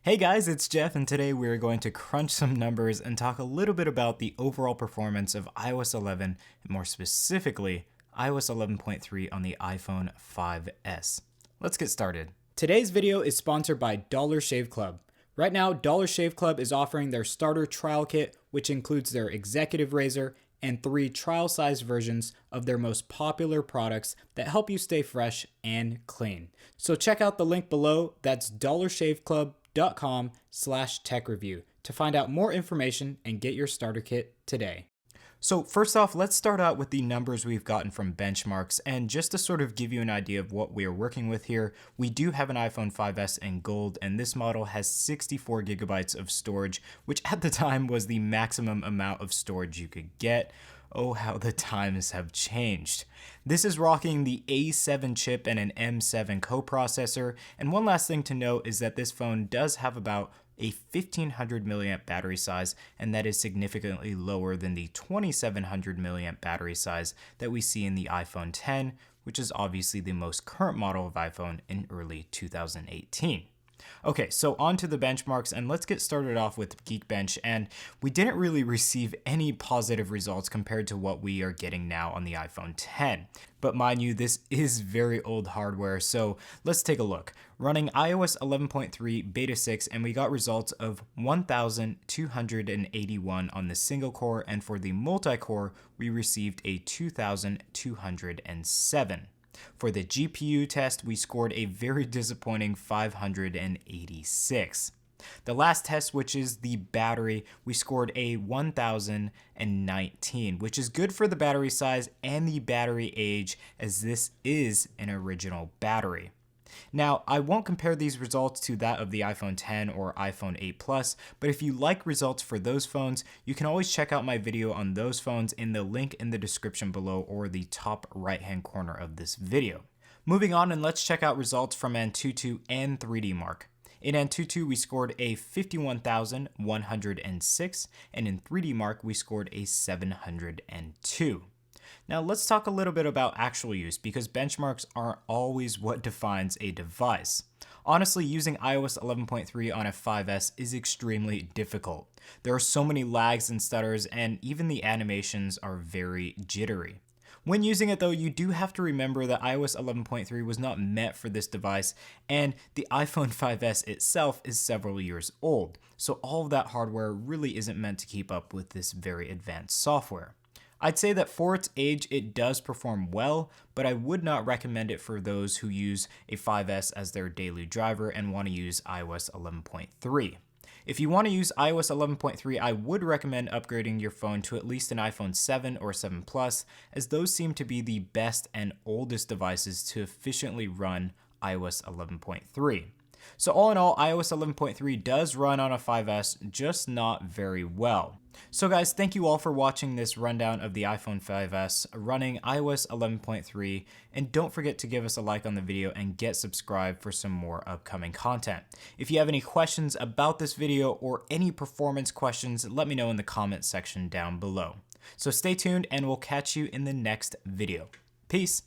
Hey guys, it's Jeff, and today we're going to crunch some numbers and talk a little bit about the overall performance of iOS 11, and more specifically, iOS 11.3 on the iPhone 5S. Let's get started. Today's video is sponsored by Dollar Shave Club. Right now, Dollar Shave Club is offering their starter trial kit, which includes their executive razor and 3 trial-sized versions of their most popular products that help you stay fresh and clean. So check out the link below. That's dollarshaveclub.com/techreview to find out more information and get your starter kit today. So first off, let's start out with the numbers we've gotten from benchmarks, and just to sort of give you an idea of what we are working with here, we do have an iPhone 5S in gold, and this model has 64 gigabytes of storage, which at the time was the maximum amount of storage you could get. Oh, how the times have changed. This is rocking the A7 chip and an M7 coprocessor, and one last thing to note is that this phone does have about a 1500 milliamp battery size, and that is significantly lower than the 2700 milliamp battery size that we see in the iPhone X, which is obviously the most current model of iPhone in early 2018. Okay, so on to the benchmarks, and let's get started off with Geekbench, and we didn't really receive any positive results compared to what we are getting now on the iPhone X. But mind you, this is very old hardware, so let's take a look. Running iOS 11.3 Beta 6, and we got results of 1,281 on the single core, and for the multi-core, we received a 2,207. For the GPU test, we scored a very disappointing 586. The last test, which is the battery, we scored a 1019, which is good for the battery size and the battery age, as this is an original battery. Now, I won't compare these results to that of the iPhone X or iPhone 8 Plus, but if you like results for those phones, you can always check out my video on those phones in the link in the description below or the top right hand corner of this video. Moving on, and let's check out results from Antutu and 3D Mark. In Antutu, we scored a 51,106, and in 3D Mark, we scored a 702. Now let's talk a little bit about actual use, because benchmarks aren't always what defines a device. Honestly, using iOS 11.3 on a 5S is extremely difficult. There are so many lags and stutters, and even the animations are very jittery. When using it though, you do have to remember that iOS 11.3 was not meant for this device, and the iPhone 5S itself is several years old, so all of that hardware really isn't meant to keep up with this very advanced software. I'd say that for its age, it does perform well, but I would not recommend it for those who use a 5S as their daily driver and want to use iOS 11.3. If you want to use iOS 11.3, I would recommend upgrading your phone to at least an iPhone 7 or 7 Plus, as those seem to be the best and oldest devices to efficiently run iOS 11.3. So all in all, iOS 11.3 does run on a 5S, just not very well. So guys, thank you all for watching this rundown of the iPhone 5S running iOS 11.3, and don't forget to give us a like on the video and get subscribed for some more upcoming content. If you have any questions about this video or any performance questions, let me know in the comment section down below. So stay tuned, and we'll catch you in the next video. Peace.